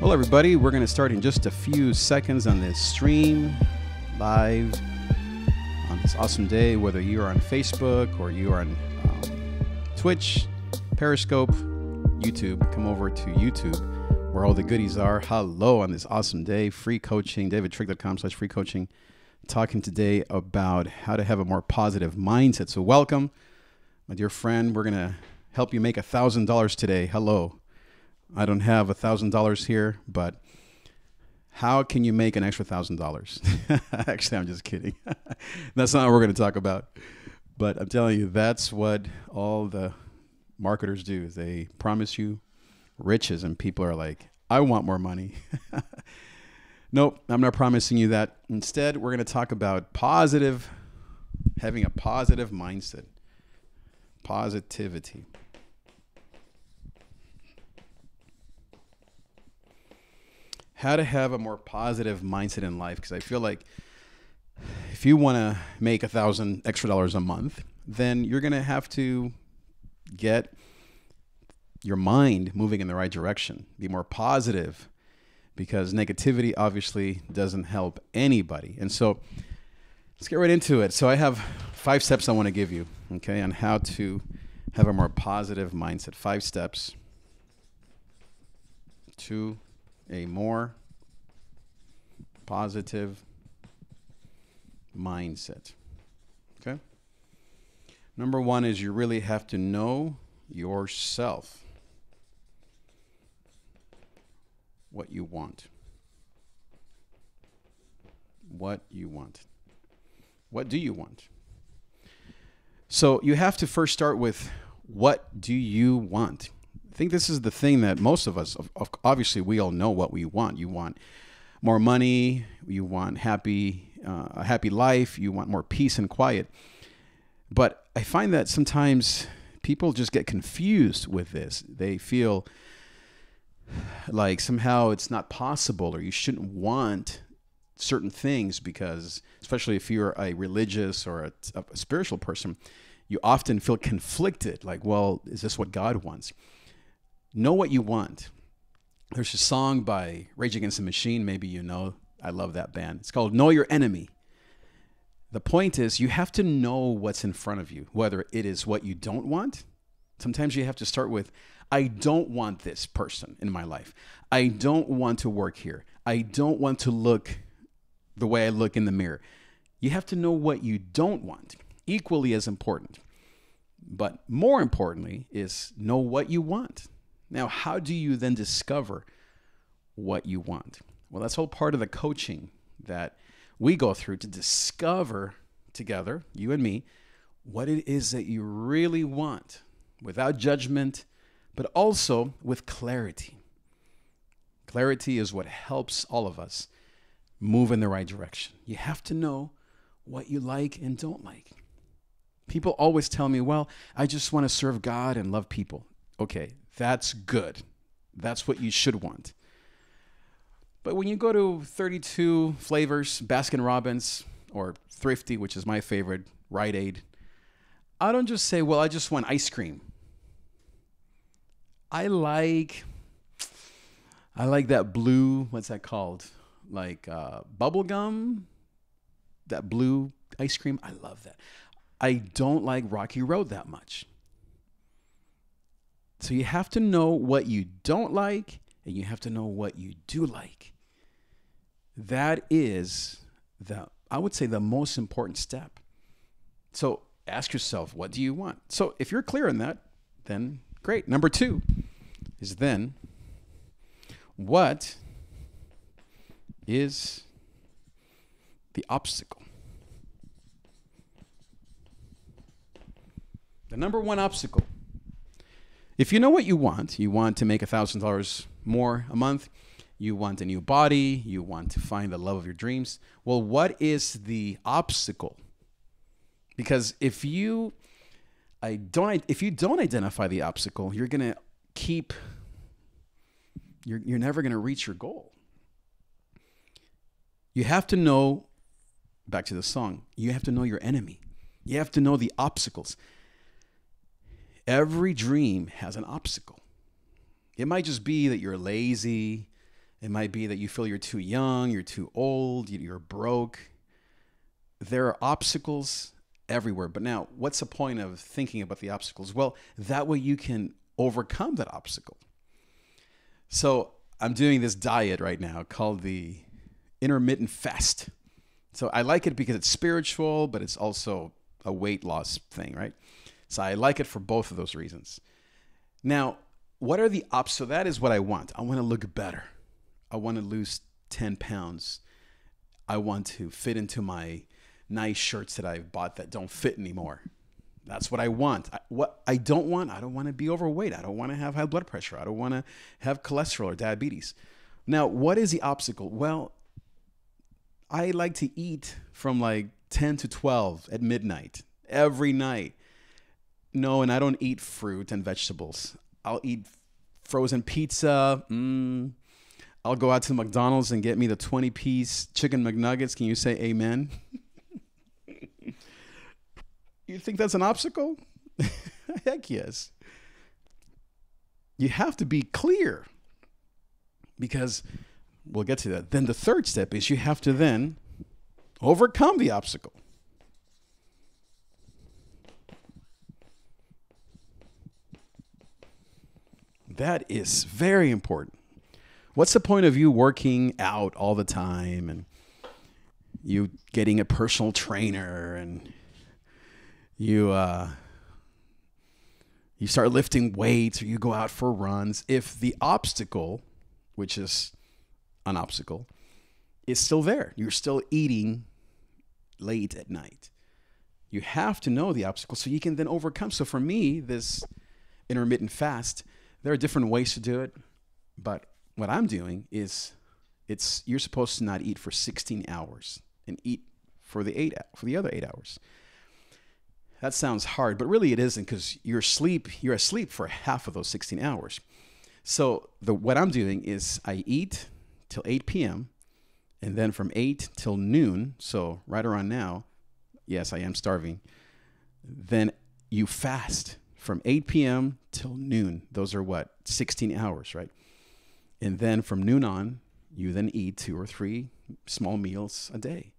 Well, everybody, we're going to start in just a few seconds on this stream live on this awesome day, whether you're on Facebook or you are on Twitch, Periscope, YouTube. Come over to YouTube where all the goodies are. Hello on this awesome day. Free coaching, davidtrigg.com/free coaching. Talking today about how to have a more positive mindset. So welcome, my dear friend. We're going to help you make $1,000 today. Hello. I don't have $1,000 here, but how can you make an extra $1,000? Actually, I'm just kidding. That's not what we're going to talk about. But I'm telling you, that's what all the marketers do. Is they promise you riches, and people are like, I want more money. Nope, I'm not promising you that. Instead, we're going to talk about having a positive mindset, positivity. How to have a more positive mindset in life, because I feel like if you want to make $1,000 extra a month, then you're going to have to get your mind moving in the right direction, be more positive, because negativity obviously doesn't help anybody. And so let's get right into it. So I have 5 steps I want to give you, okay, on how to have a more positive mindset. 5 steps to a more positive mindset. Okay? Number 1 is you really have to know yourself. What you want. What you want. What do you want? So you have to first start with, what do you want? I think this is the thing that most of us, obviously we all know what we want. You want more money, you want a happy life, you want more peace and quiet. But I find that sometimes people just get confused with this. They feel like somehow it's not possible, or you shouldn't want certain things, because especially if you're a religious or a spiritual person, you often feel conflicted. Like, well, is this what God wants? Know what you want. There's a song by Rage Against the Machine. Maybe you know. I love that band. It's called Know Your Enemy. The point is, you have to know what's in front of you, whether it is what you don't want. Sometimes you have to start with, I don't want this person in my life. I don't want to work here. I don't want to look the way I look in the mirror. You have to know what you don't want. Equally as important. But more importantly is know what you want. Now, how do you then discover what you want? Well, that's all part of the coaching that we go through to discover together, you and me, what it is that you really want without judgment, but also with clarity. Clarity is what helps all of us move in the right direction. You have to know what you like and don't like. People always tell me, well, I just want to serve God and love people. Okay, that's good. That's what you should want. But when you go to 32 flavors, Baskin Robbins, or Thrifty, which is my favorite, Rite Aid, I don't just say, well, I just want ice cream. I like that blue, what's that called? Like bubble gum, that blue ice cream. I love that. I don't like Rocky Road that much. So you have to know what you don't like, and you have to know what you do like. That is I would say the most important step. So ask yourself, what do you want? So if you're clear on that, then great. Number 2 is then, what is the obstacle? The number 1 obstacle. If you know what you want to make $1,000 more a month, you want a new body, you want to find the love of your dreams. Well, what is the obstacle? Because if you don't identify the obstacle, you're never going to reach your goal. You have to know, back to the song, you have to know your enemy. You have to know the obstacles. Every dream has an obstacle. It might just be that you're lazy, It might be that you feel you're too young, you're too old, you're broke. There are obstacles everywhere. But now, what's the point of thinking about the obstacles? Well, that way you can overcome that obstacle. So I'm doing this diet right now called the intermittent fast. So I like it because it's spiritual, but it's also a weight loss thing, right? So I like it for both of those reasons. Now, what are the obstacles? So that is what I want. I want to look better. I want to lose 10 pounds. I want to fit into my nice shirts that I've bought that don't fit anymore. That's what I want. What I don't want to be overweight. I don't want to have high blood pressure. I don't want to have cholesterol or diabetes. Now, what is the obstacle? Well, I like to eat from like 10 to 12 at midnight every night. No, and I don't eat fruit and vegetables. I'll eat frozen pizza. I'll go out to McDonald's and get me the 20-piece chicken McNuggets. Can you say amen? You think that's an obstacle? Heck yes. You have to be clear because we'll get to that. Then the third step is you have to then overcome the obstacle. That is very important. What's the point of you working out all the time and you getting a personal trainer and you start lifting weights or you go out for runs if the obstacle, which is an obstacle, is still there? You're still eating late at night. You have to know the obstacle so you can then overcome. So for me, this intermittent fast, there are different ways to do it, but what I'm doing is you're supposed to not eat for 16 hours and eat for the other 8 hours. That sounds hard, but really it isn't because you're asleep for half of those 16 hours. So what I'm doing is I eat till 8 p.m. and then from 8 till noon, so right around now, yes, I am starving, then you fast from 8 p.m. till noon. Those are 16 hours, right? And then from noon on, you then eat 2 or 3 small meals a day.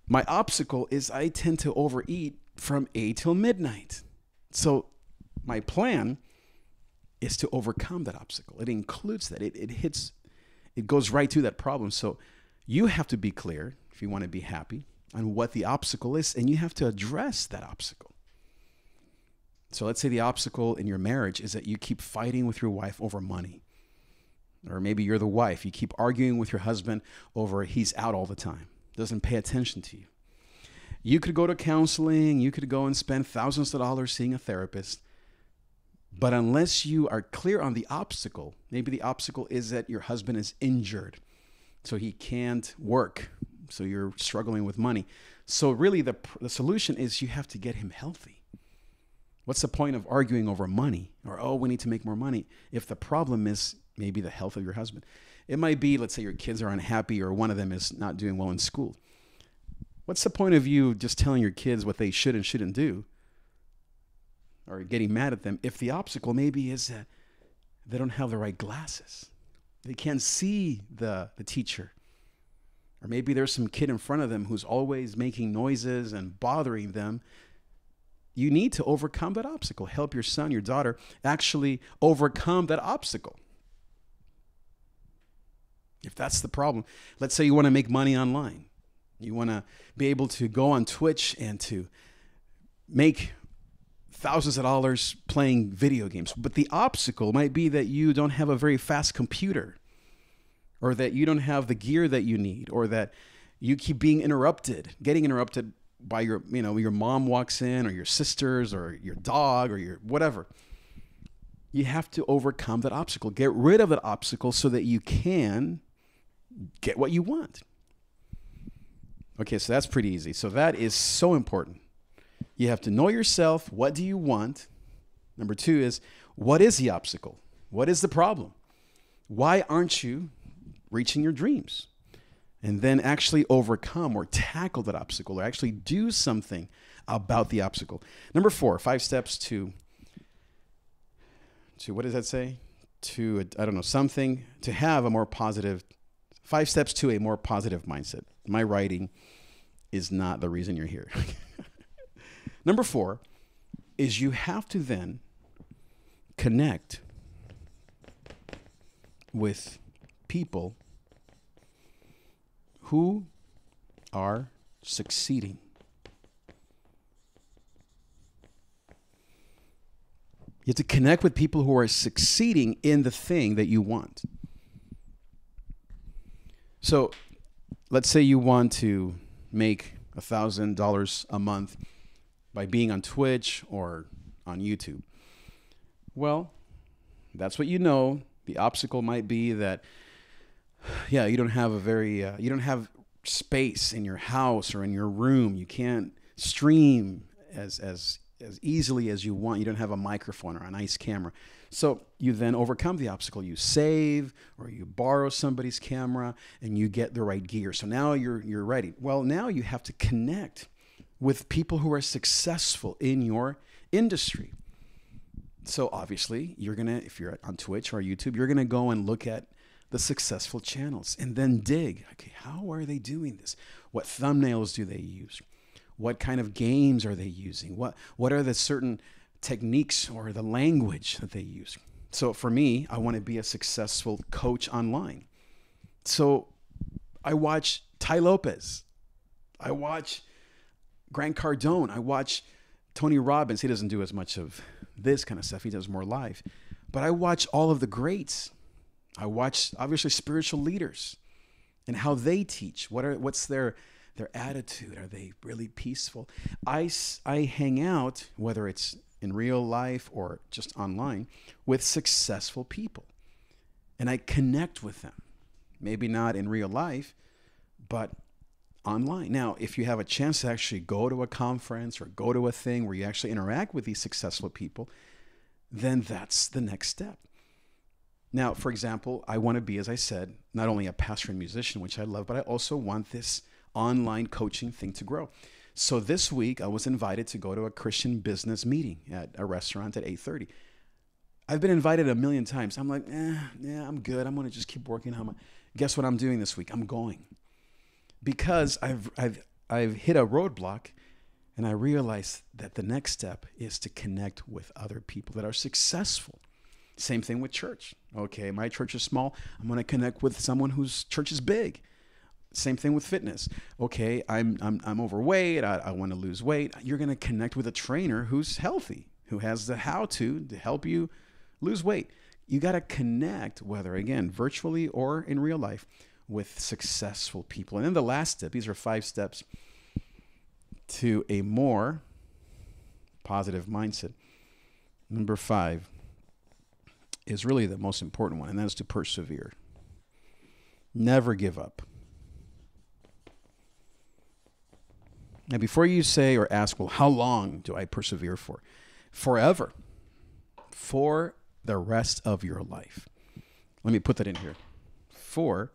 My obstacle is I tend to overeat from 8 till midnight. So my plan is to overcome that obstacle. It includes that. It goes right to that problem. So you have to be clear if you want to be happy on what the obstacle is, and you have to address that obstacle. So let's say the obstacle in your marriage is that you keep fighting with your wife over money. Or maybe you're the wife. You keep arguing with your husband over he's out all the time, doesn't pay attention to you. You could go to counseling. You could go and spend thousands of dollars seeing a therapist. But unless you are clear on the obstacle, maybe the obstacle is that your husband is injured, so he can't work. So you're struggling with money. So really the solution is you have to get him healthy. What's the point of arguing over money or, oh, we need to make more money if the problem is maybe the health of your husband? It might be, let's say your kids are unhappy or one of them is not doing well in school. What's the point of you just telling your kids what they should and shouldn't do or getting mad at them if the obstacle maybe is that they don't have the right glasses? They can't see the teacher. Or maybe there's some kid in front of them who's always making noises and bothering them. You need to overcome that obstacle. Help your son, your daughter actually overcome that obstacle. If that's the problem, let's say you want to make money online. You want to be able to go on Twitch and to make thousands of dollars playing video games. But the obstacle might be that you don't have a very fast computer, or that you don't have the gear that you need, or that you keep being getting interrupted by your mom walks in, or your sisters, or your dog, or your whatever. You have to overcome that obstacle. Get rid of that obstacle so that you can get what you want. Okay, so that's pretty easy. So that is so important. You have to know yourself. What do you want? Number 2 is, what is the obstacle? What is the problem? Why aren't you reaching your dreams? And then actually overcome or tackle that obstacle, or actually do something about the obstacle. Number 4, 5 steps to what does that say? to, I don't know, something to have a more positive, 5 steps to a more positive mindset. My writing is not the reason you're here. Number 4 is you have to then connect with people who are succeeding. You have to connect with people who are succeeding in the thing that you want. So let's say you want to make $1,000 a month by being on Twitch or on YouTube. Well, that's what you know. The obstacle might be that, yeah, you don't have you don't have space in your house or in your room. You can't stream as easily as you want. You don't have a microphone or a nice camera. So you then overcome the obstacle. You save or you borrow somebody's camera and you get the right gear. So now you're ready. Well, now you have to connect with people who are successful in your industry. So obviously if you're on Twitch or YouTube, you're going to go and look at the successful channels and then dig. Okay, how are they doing this? What thumbnails do they use? What kind of games are they using? What are the certain techniques or the language that they use? So for me, I want to be a successful coach online. So I watch Tai Lopez. I watch Grant Cardone. I watch Tony Robbins. He doesn't do as much of this kind of stuff. He does more live. But I watch all of the greats. I watch, obviously, spiritual leaders and how they teach. What's their attitude? Are they really peaceful? I hang out, whether it's in real life or just online, with successful people. And I connect with them. Maybe not in real life, but online. Now, if you have a chance to actually go to a conference or go to a thing where you actually interact with these successful people, then that's the next step. Now, for example, I want to be, as I said, not only a pastor and musician, which I love, but I also want this online coaching thing to grow. So this week, I was invited to go to a Christian business meeting at a restaurant at 8:30. I've been invited a million times. I'm like, yeah, I'm good. I'm going to just keep working on my... Guess what I'm doing this week? I'm going. Because I've hit a roadblock, and I realized that the next step is to connect with other people that are successful. Same thing with church. Okay, my church is small. I'm going to connect with someone whose church is big. Same thing with fitness. Okay, I'm overweight. I want to lose weight. You're going to connect with a trainer who's healthy, who has the how-to help you lose weight. You got to connect, whether, again, virtually or in real life, with successful people. And then the last step, these are 5 steps to a more positive mindset. Number 5 is really the most important one, and that is to persevere. Never give up. Now, before you say or ask, well, how long do I persevere for? Forever. For the rest of your life. Let me put that in here. For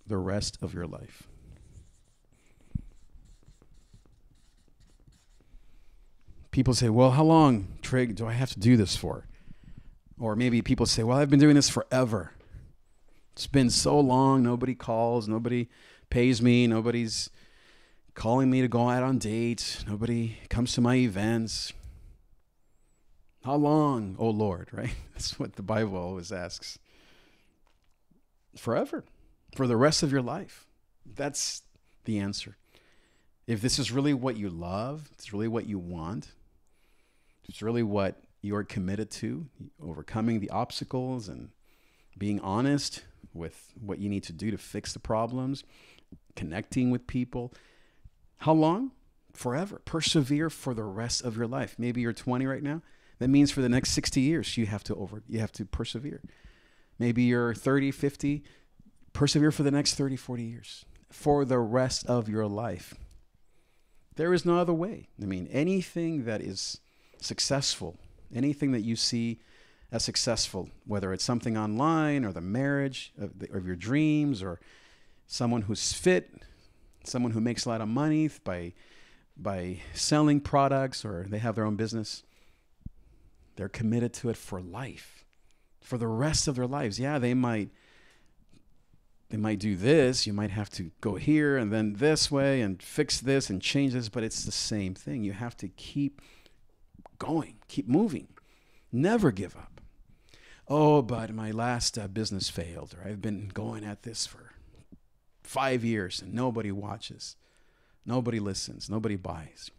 the rest of your life. People say, well, how long, Trig, do I have to do this for? Or maybe people say, well, I've been doing this forever. It's been so long, nobody calls, nobody pays me, nobody's calling me to go out on dates, nobody comes to my events. How long, oh Lord, right? That's what the Bible always asks. Forever. For the rest of your life. That's the answer. If this is really what you love, it's really what you want, it's really what you're committed to, overcoming the obstacles and being honest with what you need to do to fix the problems, connecting with people. How long? Forever. Persevere for the rest of your life. Maybe you're 20 right now. That means for the next 60 years, you have to persevere. Maybe you're 30, 50. Persevere for the next 30, 40 years. For the rest of your life. There is no other way. I mean, anything that is successful, anything that you see as successful, whether it's something online or the marriage of your dreams or someone who's fit, someone who makes a lot of money by selling products or they have their own business, they're committed to it for life. for the rest of their lives. Yeah, they might do this. You might have to go here and then this way and fix this and change this, but it's the same thing. You have to keep going, keep moving, never give up. Oh, but my last business failed, or I've been going at this for 5 years and nobody watches, nobody listens, nobody buys.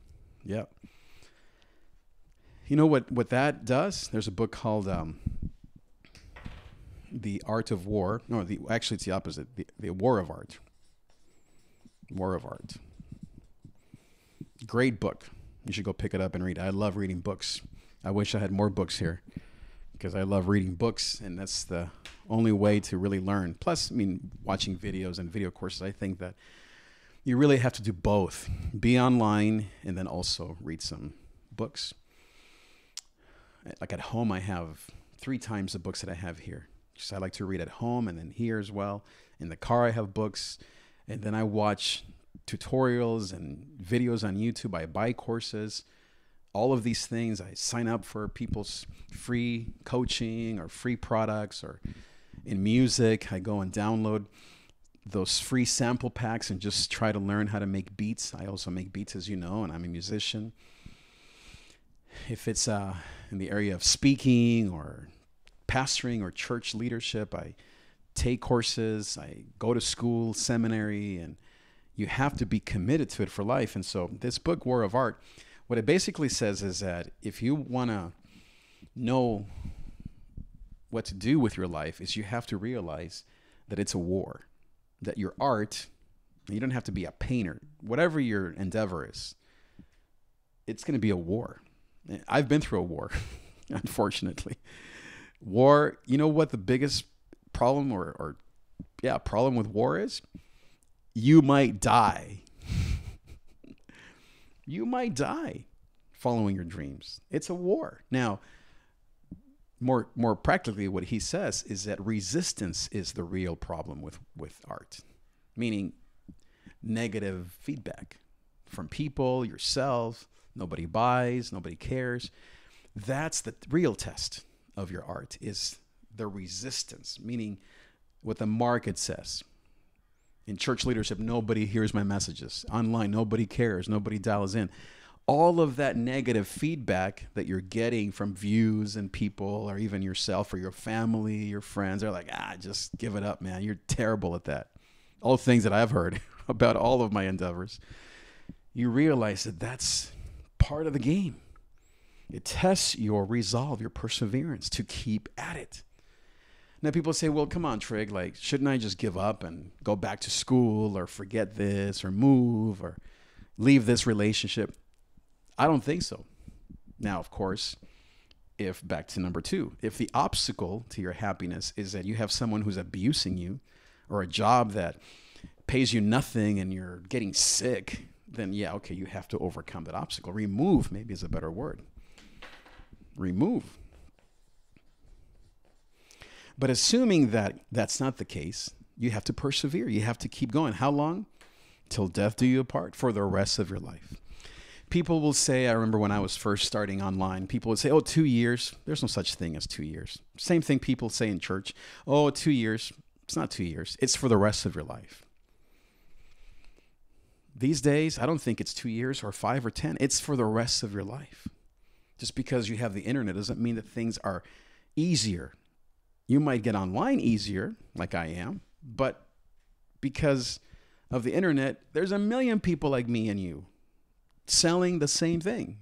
Yep. You know what that does? There's a book called The Art of War. No, actually it's the opposite. The War of Art. War of Art. Great book. You should go pick it up and read it. I love reading books. I wish I had more books here because I love reading books, and that's the only way to really learn. Plus, I mean, watching videos and video courses, I think that you really have to do both. Be online and then also read some books. Like at home, I have 3 times the books that I have here. So I like to read at home and then here as well. In the car, I have books. And then I watch tutorials and videos on YouTube. I buy courses. All of these things. I sign up for people's free coaching or free products. Or in music, I go and download those free sample packs and just try to learn how to make beats. I also make beats, as you know, and I'm a musician. If it's in the area of speaking or pastoring or church leadership, I take courses, I go to school, seminary, and you have to be committed to it for life. And so this book, War of Art, what it basically says is that if you want to know what to do with your life, is you have to realize that it's a war, that your art, you don't have to be a painter, whatever your endeavor is, it's going to be a war. I've been through a war, unfortunately. War, you know what the biggest problem problem with war is? You might die. You might die following your dreams. It's a war. Now, more practically, what he says is that resistance is the real problem with art, meaning negative feedback from people, yourself. Nobody buys, nobody cares. That's the real test of your art, is the resistance, meaning what the market says. In church leadership, nobody hears my messages. Online, nobody cares, nobody dials in. All of that negative feedback that you're getting from views and people, or even yourself or your family, your friends, they're like, just give it up, man. You're terrible at that. All things that I've heard about all of my endeavors. You realize that that's part of the game. It tests your resolve, your perseverance to keep at it. Now people say, well, come on, Trig, like, shouldn't I just give up and go back to school or forget this or move or leave this relationship? I don't think so. Now, of course, back to number 2, if the obstacle to your happiness is that you have someone who's abusing you, or a job that pays you nothing and you're getting sick, then yeah, okay, you have to overcome that obstacle. Remove, maybe, is a better word. Remove. But assuming that that's not the case, you have to persevere. You have to keep going. How long? Till death do you apart, for the rest of your life. People will say, I remember when I was first starting online, people would say, 2 years. There's no such thing as 2 years. Same thing people say in church. 2 years. It's not 2 years. It's for the rest of your life. These days, I don't think it's 2 years or 5 or 10. It's for the rest of your life. Just because you have the internet doesn't mean that things are easier. You might get online easier, like I am, but because of the internet, there's a million people like me and you selling the same thing.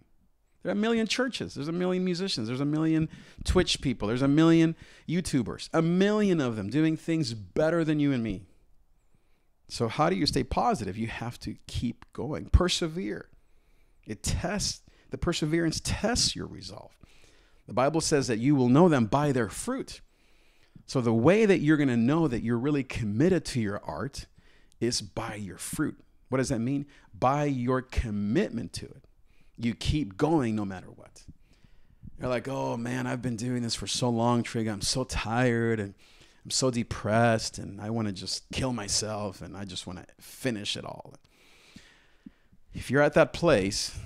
There are a million churches. There's a million musicians. There's a million Twitch people. There's a million YouTubers. A million of them doing things better than you and me. So how do you stay positive? You have to keep going. Persevere. The perseverance tests your resolve. The Bible says that you will know them by their fruit. So the way that you're going to know that you're really committed to your art is by your fruit. What does that mean? By your commitment to it. You keep going no matter what. You're like, oh man, I've been doing this for so long, Trig. I'm so tired and I'm so depressed and I want to just kill myself and I just want to finish it all. If you're at that place,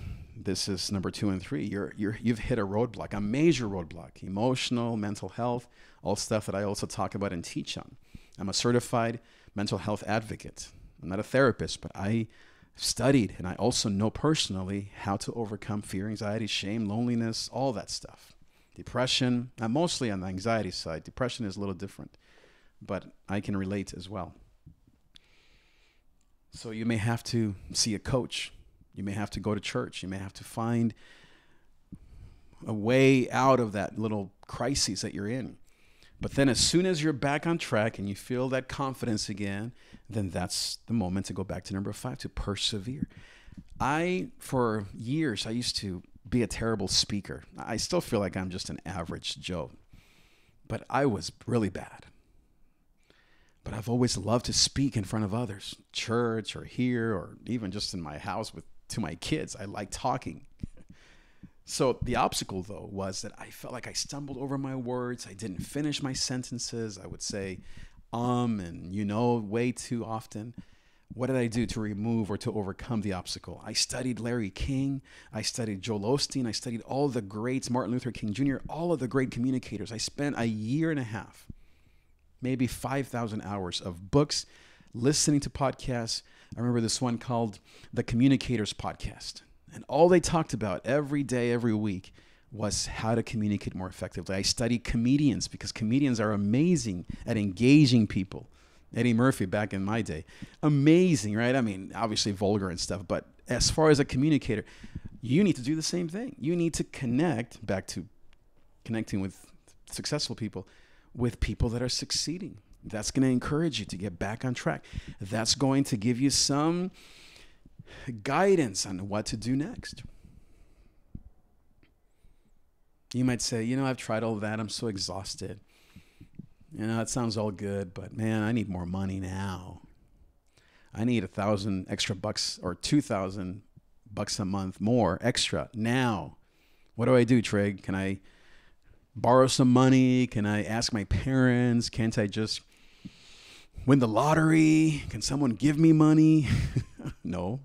this is number 2 and 3. You've hit a roadblock, a major roadblock, emotional, mental health, all stuff that I also talk about and teach on. I'm a certified mental health advocate. I'm not a therapist, but I studied and I also know personally how to overcome fear, anxiety, shame, loneliness, all that stuff. Depression. I'm mostly on the anxiety side. Depression is a little different, but I can relate as well. So you may have to see a coach. You may have to go to church. You may have to find a way out of that little crisis that you're in. But then as soon as you're back on track and you feel that confidence again, then that's the moment to go back to number 5, to persevere. For years, I used to be a terrible speaker. I still feel like I'm just an average Joe, but I was really bad. But I've always loved to speak in front of others, church or here, or even just in my house to my kids. I like talking. So the obstacle, though, was that I felt like I stumbled over my words. I didn't finish my sentences. I would say and way too often. What did I do to remove or to overcome the obstacle? I studied Larry King. I studied Joel Osteen. I studied all the greats, Martin Luther King Jr., all of the great communicators. I spent a year and a half, maybe 5,000 hours of books, listening to podcasts. I remember this one called The Communicators Podcast. And all they talked about every day, every week was how to communicate more effectively. I studied comedians because comedians are amazing at engaging people. Eddie Murphy back in my day. Amazing, right? I mean, obviously vulgar and stuff, but as far as a communicator, you need to do the same thing. You need to connect, back to connecting with successful people, with people that are succeeding. That's going to encourage you to get back on track. That's going to give you some guidance on what to do next. You might say, I've tried all that. I'm so exhausted. It sounds all good, but man, I need more money now. I need $1,000 extra bucks or $2,000 a month more extra now. What do I do, Treg? Can I borrow some money? Can I ask my parents? Can't I just win the lottery? Can someone give me money? No.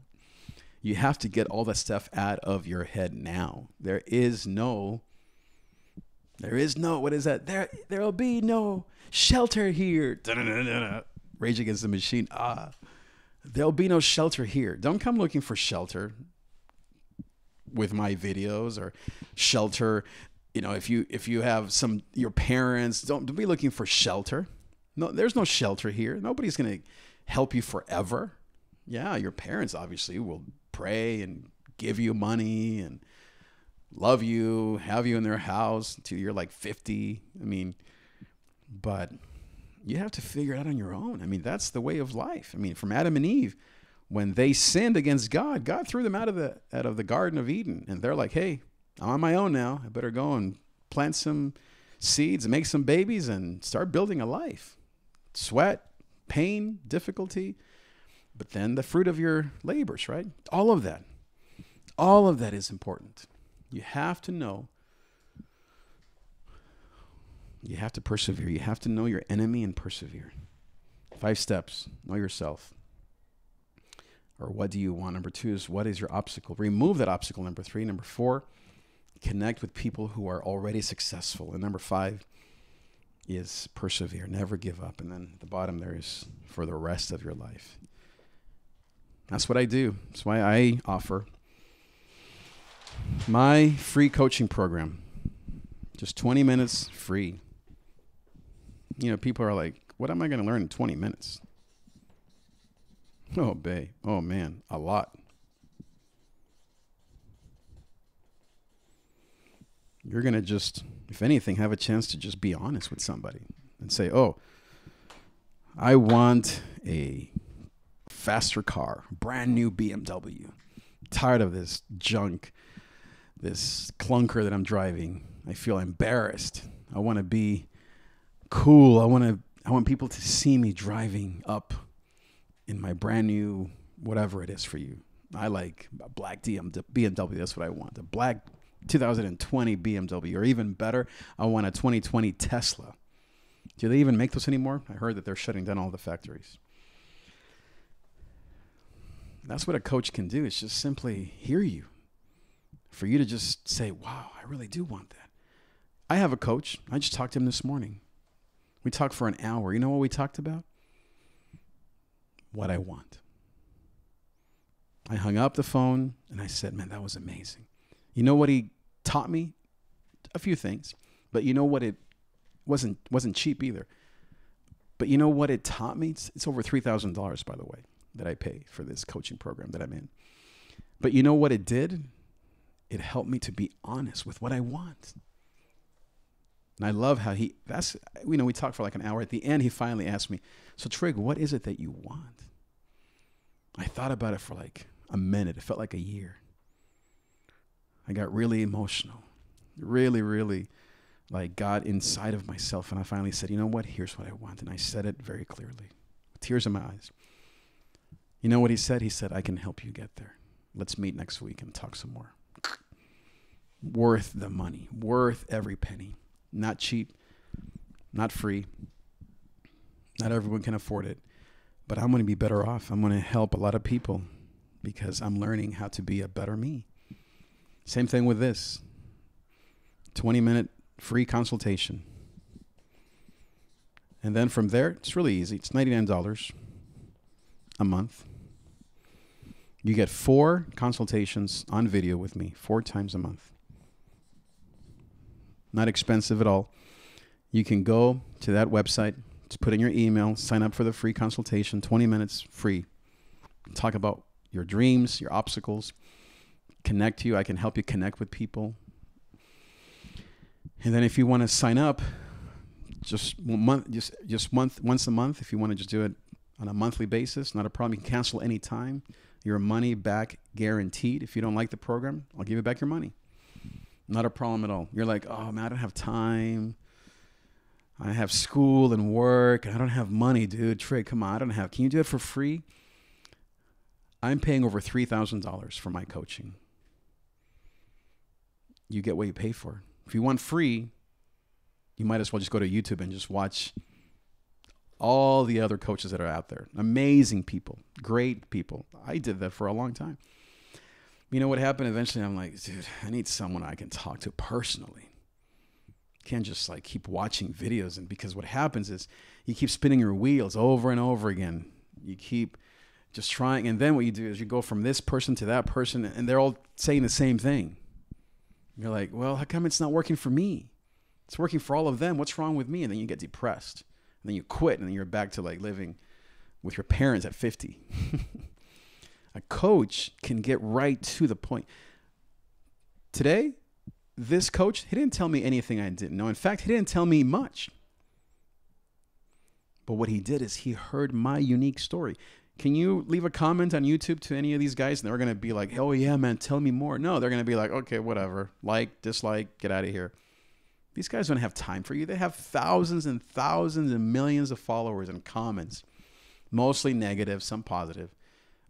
You have to get all that stuff out of your head now. There is no, what is that? There'll be no shelter here. Da-da-da-da-da. Rage Against the Machine. There'll be no shelter here. Don't come looking for shelter with my videos, or shelter. If you have your parents, don't be looking for shelter. No, there's no shelter here. Nobody's going to help you forever. Yeah, your parents obviously will pray and give you money and love you, have you in their house until you're like 50. But you have to figure it out on your own. That's the way of life. From Adam and Eve, when they sinned against God, God threw them out of the Garden of Eden. And they're like, hey, I'm on my own now. I better go and plant some seeds and make some babies and start building a life. Sweat, pain, difficulty, but then the fruit of your labors, right? All of that is important. You have to know. You have to persevere. You have to know your enemy and persevere. 5 steps. Know yourself. Or what do you want? Number 2 is, what is your obstacle? Remove that obstacle. Number 3. Number 4, connect with people who are already successful. And number 5 is persevere. Never give up. And then the bottom there is for the rest of your life. That's what I do. That's why I offer my free coaching program. Just 20 minutes free. People are like, what am I going to learn in 20 minutes? Oh, babe. Oh, man. A lot. You're going to just, if anything, have a chance to just be honest with somebody and say, oh, I want a faster car, brand new BMW. Tired of this junk, this clunker that I'm driving. I feel embarrassed. I want to be cool. I want people to see me driving up in my brand new, whatever it is for you. I like a black BMW. That's what I want. A black 2020 BMW, or even better, I want a 2020 Tesla. Do they even make those anymore? I heard that they're shutting down all the factories. That's what a coach can do. It's just simply hear you, for you to just say, wow, I really do want that. I have a coach. I just talked to him this morning. We talked for an hour. You know what we talked about? What I want. I hung up the phone and I said, man, that was amazing. You know what he taught me? A few things. But you know what? It wasn't cheap either. But you know what it taught me? It's over $3,000, by the way, that I pay for this coaching program that I'm in. But you know what it did? It helped me to be honest with what I want. And I love how we talked for like an hour. At the end, he finally asked me, so Trig, what is it that you want? I thought about it for like a minute. It felt like a year. I got really emotional, really, really like got inside of myself. And I finally said, you know what? Here's what I want. And I said it very clearly with tears in my eyes. You know what he said? He said, I can help you get there. Let's meet next week and talk some more. Worth the money, worth every penny. Not cheap, not free. Not everyone can afford it, but I'm going to be better off. I'm going to help a lot of people because I'm learning how to be a better me. Same thing with this 20-minute free consultation. And then from there, it's really easy. It's $99 a month. You get 4 consultations on video with me 4 times a month. Not expensive at all. You can go to that website, just put in your email, sign up for the free consultation, 20 minutes free. Talk about your dreams, your obstacles, connect you. I can help you connect with people. And then if you want to sign up, once a month, if you want to just do it on a monthly basis, not a problem. You can cancel any time. Your money back guaranteed. If you don't like the program, I'll give you back your money. Not a problem at all. You're like, oh man, I don't have time. I have school and work. And I don't have money, dude. Trig, come on, can you do it for free? I'm paying over $3,000 for my coaching. You get what you pay for. If you want free, you might as well just go to YouTube and just watch all the other coaches that are out there. Amazing people, great people. I did that for a long time. You know what happened? Eventually, I'm like, dude, I need someone I can talk to personally. Can't just like keep watching videos. And because what happens is you keep spinning your wheels over and over again. You keep just trying. And then what you do is you go from this person to that person and they're all saying the same thing. You're like, well, how come it's not working for me? It's working for all of them. What's wrong with me? And then you get depressed. And then you quit and then you're back to like living with your parents at 50. A coach can get right to the point. Today, this coach, he didn't tell me anything I didn't know. In fact, he didn't tell me much. But what he did is he heard my unique story. Can you leave a comment on YouTube to any of these guys? And they're going to be like, oh yeah, man, tell me more. No, they're going to be like, okay, whatever. Like, dislike, get out of here. These guys don't have time for you. They have thousands and thousands and millions of followers and comments. Mostly negative, some positive.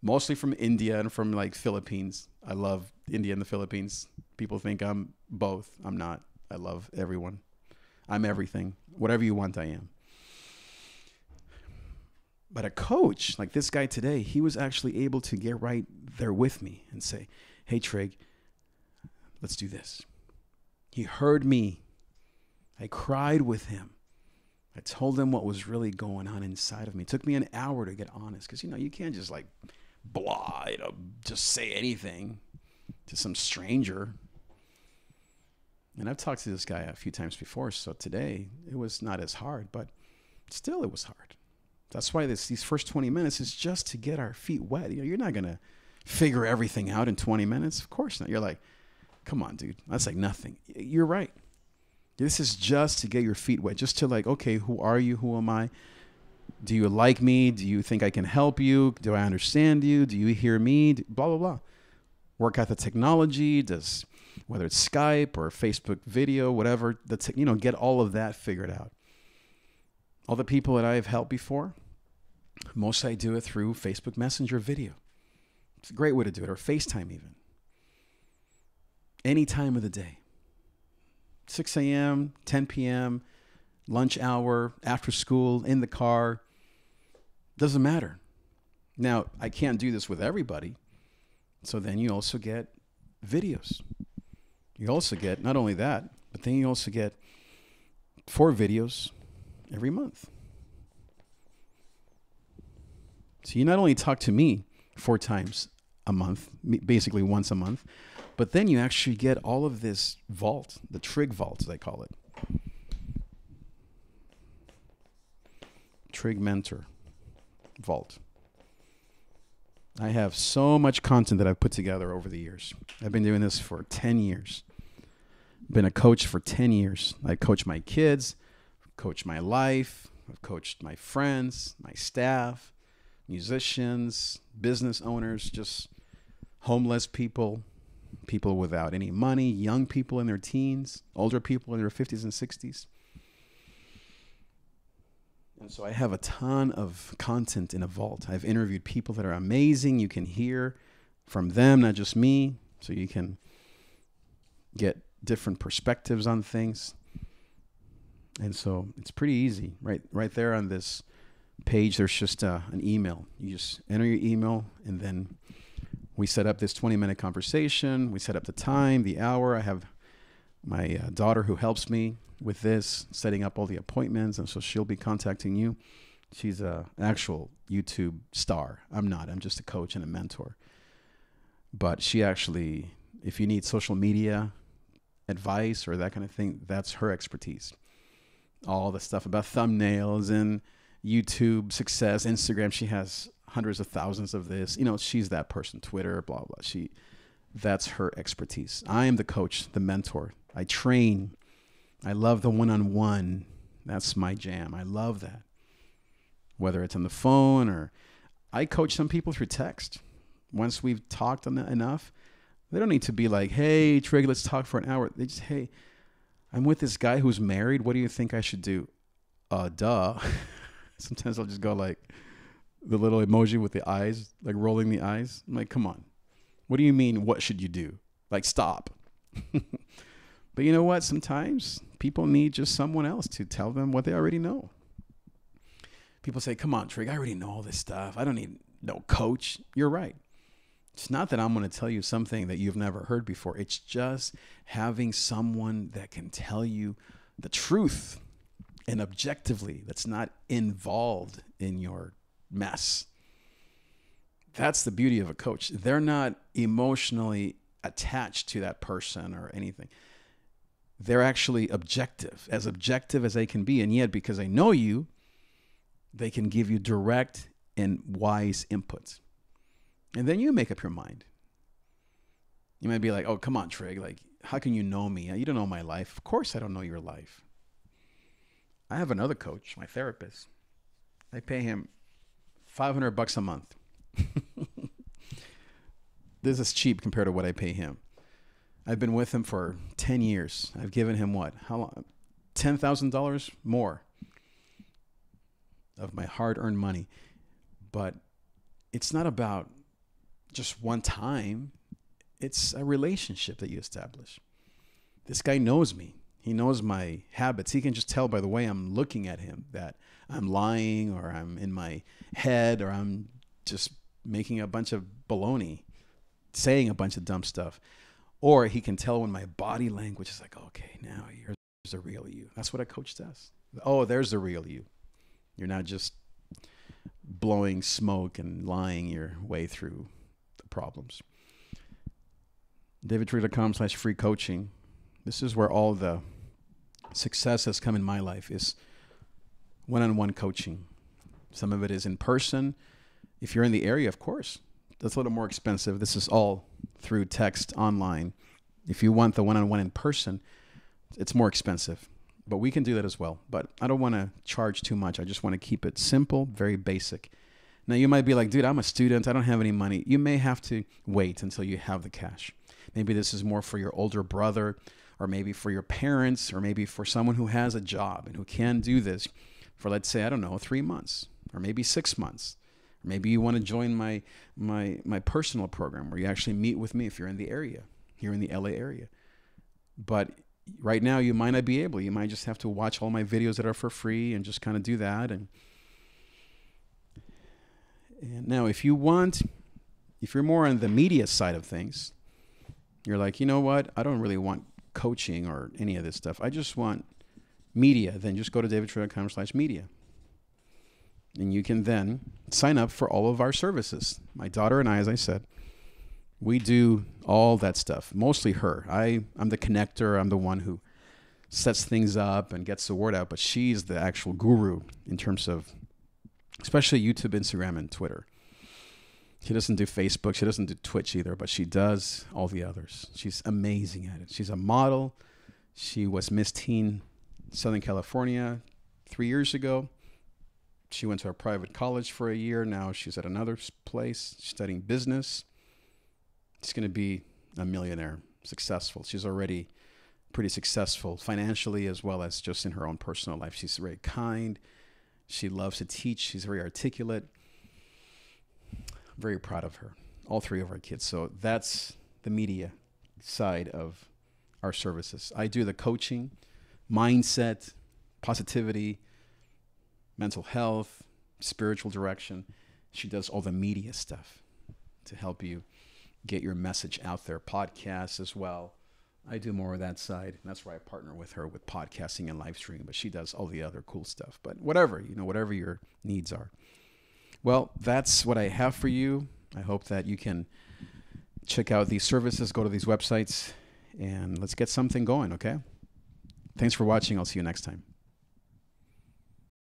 Mostly from India and from like Philippines. I love India and the Philippines. People think I'm both. I'm not. I love everyone. I'm everything. Whatever you want, I am. But a coach like this guy today, he was actually able to get right there with me and say, hey, Trig, let's do this. He heard me. I cried with him. I told him what was really going on inside of me. It took me an hour to get honest because, you can't just like blah, just say anything to some stranger. And I've talked to this guy a few times before, so today it was not as hard, but still it was hard. That's why these first 20 minutes is just to get our feet wet. You're not going to figure everything out in 20 minutes. Of course not. You're like, come on, dude. That's like nothing. You're right. This is just to get your feet wet, just to like, okay, who are you? Who am I? Do you like me? Do you think I can help you? Do I understand you? Do you hear me? Blah, blah, blah. Work out the technology, whether it's Skype or Facebook video, whatever, get all of that figured out. All the people that I've helped before, most I do it through Facebook Messenger video. It's a great way to do it, or FaceTime even. Any time of the day. 6 a.m., 10 p.m., lunch hour, after school, in the car. Doesn't matter. Now, I can't do this with everybody. So then you also get videos. You also get not only that, but then you also get 4 videos every month. So you not only talk to me 4 times a month, basically once a month, but then you actually get all of this vault, the Trig Vault, as I call it. Trig Mentor Vault. I have so much content that I've put together over the years. I've been doing this for 10 years. Been a coach for 10 years. I coach my kids, coach my life, I've coached my friends, my staff, musicians, business owners, just homeless people, people without any money, young people in their teens, older people in their 50s and 60s. And so I have a ton of content in a vault. I've interviewed people that are amazing. You can hear from them, not just me, so you can get different perspectives on things. And so it's pretty easy. Right there on this page, there's just an email. You just enter your email, and then we set up this 20-minute conversation. We set up the time, the hour. I have my daughter who helps me with this, setting up all the appointments, and so she'll be contacting you. She's an actual YouTube star. I'm not. I'm just a coach and a mentor. But she actually, if you need social media advice or that kind of thing, that's her expertise. All the stuff about thumbnails and YouTube success, Instagram. She has hundreds of thousands of this. You know, she's that person. Twitter, blah, blah. That's her expertise. I am the coach, the mentor. I train. I love the one-on-one. That's my jam. I love that. Whether it's on the phone or I coach some people through text. Once we've talked on that enough, they don't need to be like, hey, Trig, let's talk for an hour. They just, hey, I'm with this guy who's married. What do you think I should do? Duh. Sometimes I'll just go like the little emoji with the eyes, like rolling the eyes. I'm like, come on. What do you mean? What should you do? Like, stop. But you know what? Sometimes people need just someone else to tell them what they already know. People say, come on, Trig, I already know all this stuff. I don't need no coach. You're right. It's not that I'm going to tell you something that you've never heard before. It's just having someone that can tell you the truth and objectively, that's not involved in your mess. That's the beauty of a coach. They're not emotionally attached to that person or anything. They're actually objective as they can be. And yet, because they know you, they can give you direct and wise inputs. And then you make up your mind. You might be like, oh, come on, Trig. Like, how can you know me? You don't know my life. Of course I don't know your life. I have another coach, my therapist. I pay him $500 a month. This is cheap compared to what I pay him. I've been with him for 10 years. I've given him what? How long? $10,000 more of my hard-earned money. But it's not about just one time. It's a relationship that you establish. This guy knows me. He knows my habits. He can just tell by the way I'm looking at him that I'm lying or I'm in my head or I'm just making a bunch of baloney, saying a bunch of dumb stuff. Or he can tell when my body language is like, okay, now here's the real you. That's what a coach does. Oh, there's the real you. You're not just blowing smoke and lying your way through the problems. DavidTrig.com/free coaching. This is where all the success has come in my life, is one-on-one coaching. Some of it is in person. If you're in the area, of course, that's a little more expensive. This is all through text online. If you want the one-on-one in person, it's more expensive. But we can do that as well. But I don't want to charge too much. I just want to keep it simple, very basic. Now, you might be like, dude, I'm a student. I don't have any money. You may have to wait until you have the cash. Maybe this is more for your older brother, or maybe for your parents, or maybe for someone who has a job and who can do this for, let's say, I don't know, 3 months, or maybe 6 months. Or maybe you want to join my personal program where you actually meet with me if you're in the area, here in the LA area. But right now you might not be able. You might just have to watch all my videos that are for free and just kind of do that. And now if you're more on the media side of things, you're like, you know what? I don't really want coaching or any of this stuff. I just want media. Then just go to davidtrue.com/media. And you can then sign up for all of our services. My daughter and I, as I said, we do all that stuff, mostly her. I'm the connector. I'm the one who sets things up and gets the word out, but she's the actual guru in terms of especially YouTube, Instagram, and Twitter. She doesn't do Facebook. She doesn't do Twitch either, but she does all the others. She's amazing at it. She's a model. She was Miss Teen Southern California 3 years ago. She went to a private college for a year. Now she's at another place studying business. She's going to be a millionaire, successful. She's already pretty successful financially as well as just in her own personal life. She's very kind. She loves to teach. She's very articulate. Very proud of her. All three of our kids. So that's the media side of our services. I do the coaching, mindset, positivity, mental health, spiritual direction. She does all the media stuff to help you get your message out there. Podcasts as well. I do more of that side. That's why I partner with her with podcasting and live streaming, but she does all the other cool stuff. But whatever, whatever your needs are. Well, that's what I have for you. I hope that you can check out these services, go to these websites, and let's get something going, okay? Thanks for watching. I'll see you next time.